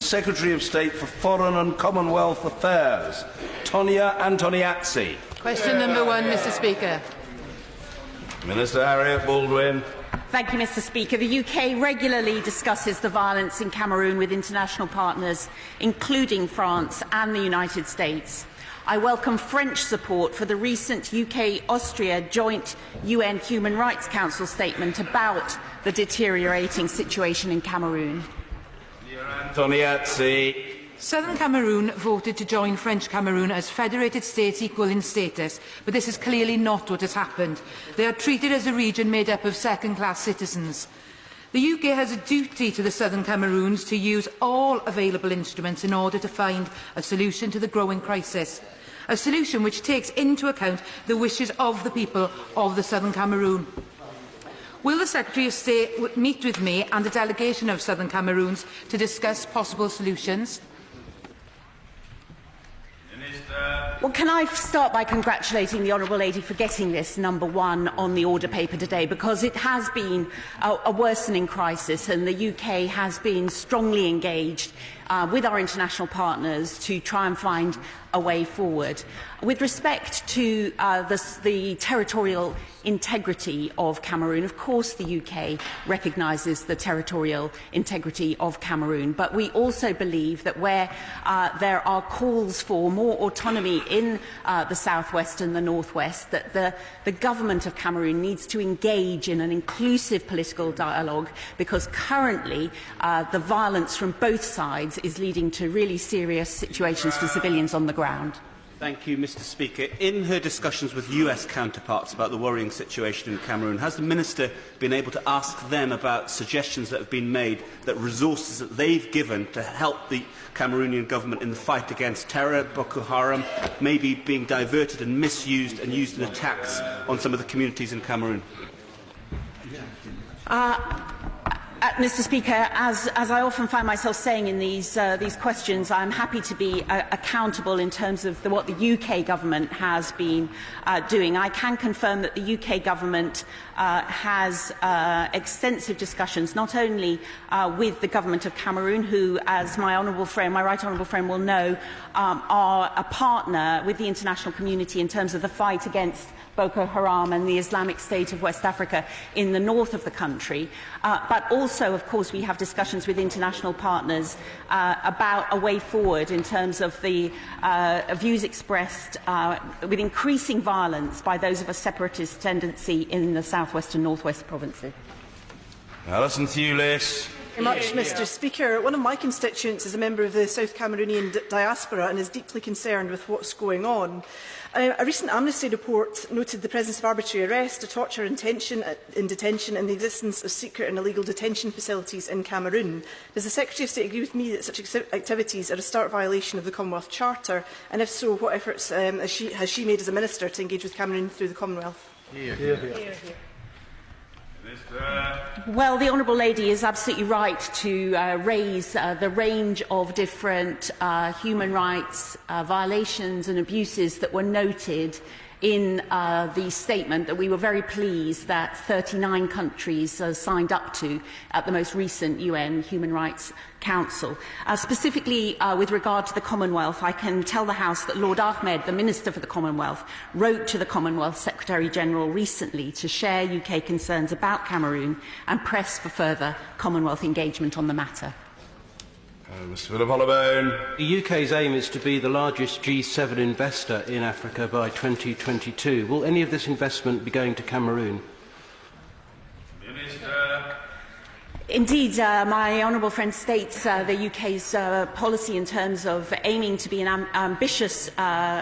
Secretary of State for Foreign and Commonwealth Affairs, Tonia Antoniazzi. Question number 1, Mr. Speaker. Minister Harriet Baldwin. Thank you, Mr. Speaker. The UK regularly discusses the violence in Cameroon with international partners, including France and the United States. I welcome French support for the recent UK-Austria joint UN Human Rights Council statement about the deteriorating situation in Cameroon. Antoniazzi. Southern Cameroon voted to join French Cameroon as federated states equal in status, but this is clearly not what has happened. They are treated as a region made up of second-class citizens. The UK has a duty to the Southern Cameroons to use all available instruments in order to find a solution to the growing crisis, a solution which takes into account the wishes of the people of the Southern Cameroon. Will the Secretary of State meet with me and a delegation of Southern Cameroons to discuss possible solutions? Well, can I start by congratulating the Honourable Lady for getting this number 1 on the order paper today, because it has been a worsening crisis and the UK has been strongly engaged with our international partners to try and find a way forward. With respect to the territorial integrity of Cameroon, of course the UK recognises the territorial integrity of Cameroon, but we also believe that where there are calls for more autonomy in the southwest and the northwest, that the government of Cameroon needs to engage in an inclusive political dialogue, because currently the violence from both sides is leading to really serious situations for civilians on the ground. Thank you, Mr. Speaker. In her discussions with US counterparts about the worrying situation in Cameroon, has the Minister been able to ask them about suggestions that have been made, that resources that they've given to help the Cameroonian government in the fight against terror, Boko Haram, may be being diverted and misused and used in attacks on some of the communities in Cameroon? Mr. Speaker, as I often find myself saying in these questions, I am happy to be accountable in terms of what the UK government has been doing. I can confirm that the UK government has extensive discussions, not only with the government of Cameroon, who, as my right honourable friend will know, are a partner with the international community in terms of the fight against Boko Haram and the Islamic State of West Africa in the north of the country. But also, of course, we have discussions with international partners about a way forward in terms of the views expressed with increasing violence by those of a separatist tendency in the southwest and northwest provinces. Alison Thewlis. Thank you much, Mr. Speaker. One of my constituents is a member of the South Cameroonian diaspora and is deeply concerned with what's going on. A recent Amnesty report noted the presence of arbitrary arrest, torture in detention and the existence of secret and illegal detention facilities in Cameroon. Does the Secretary of State agree with me that such activities are a stark violation of the Commonwealth Charter? And if so, what efforts has she made as a Minister to engage with Cameroon through the Commonwealth? Hear, hear. Hear, hear. Well, the Honourable Lady is absolutely right to raise the range of different human rights violations and abuses that were noted in the statement that we were very pleased that 39 countries signed up to at the most recent UN Human Rights Council. Specifically with regard to the Commonwealth, I can tell the House that Lord Ahmed, the Minister for the Commonwealth, wrote to the Commonwealth Secretary-General recently to share UK concerns about Cameroon and press for further Commonwealth engagement on the matter. Mr Philip Hollowbone. The UK's aim is to be the largest G7 investor in Africa by 2022. Will any of this investment be going to Cameroon? Minister. Indeed, my honourable friend states the UK's policy in terms of aiming to be an ambitious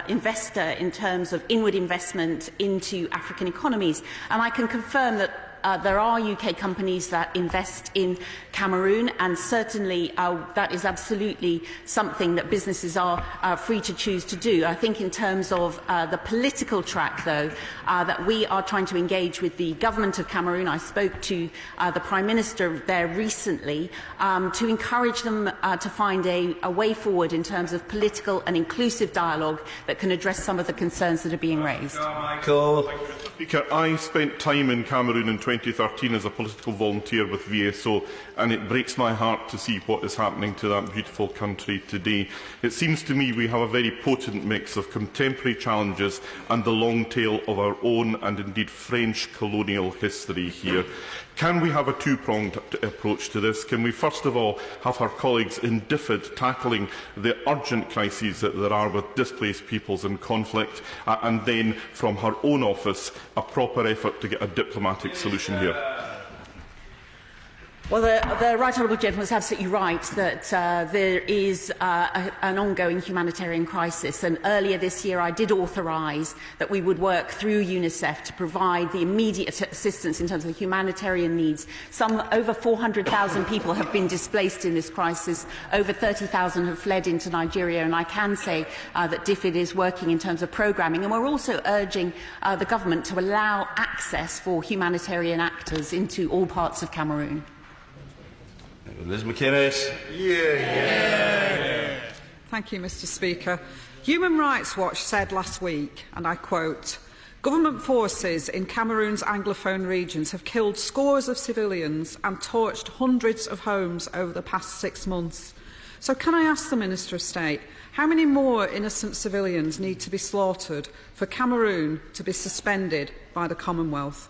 investor in terms of inward investment into African economies. And I can confirm that there are UK companies that invest in Cameroon, and certainly that is absolutely something that businesses are free to choose to do. I think in terms of the political track, though, that we are trying to engage with the government of Cameroon. I spoke to the Prime Minister there recently to encourage them to find a way forward in terms of political and inclusive dialogue that can address some of the concerns that are being raised. Michael. Speaker, I spent time in Cameroon in 2013 as a political volunteer with VSO, and it breaks my heart to see what is happening to that beautiful country today. It seems to me we have a very potent mix of contemporary challenges and the long tail of our own and indeed French colonial history here. Can we have a two-pronged approach to this? Can we first of all have our colleagues in DFID tackling the urgent crises that there are with displaced peoples in conflict, and then from her own office a proper effort to get a diplomatic solution here? Well, the Right Honourable Gentleman is absolutely right that there is an ongoing humanitarian crisis, and earlier this year I did authorise that we would work through UNICEF to provide the immediate assistance in terms of the humanitarian needs. Over 400,000 people have been displaced in this crisis, over 30,000 have fled into Nigeria, and I can say that DFID is working in terms of programming, and we're also urging the government to allow access for humanitarian actors into all parts of Cameroon. Liz McInnes. Yeah. Thank you, Mr. Speaker. Human Rights Watch said last week, and I quote, "Government forces in Cameroon's Anglophone regions have killed scores of civilians and torched hundreds of homes over the past 6 months. So can I ask the Minister of State, how many more innocent civilians need to be slaughtered for Cameroon to be suspended by the Commonwealth?"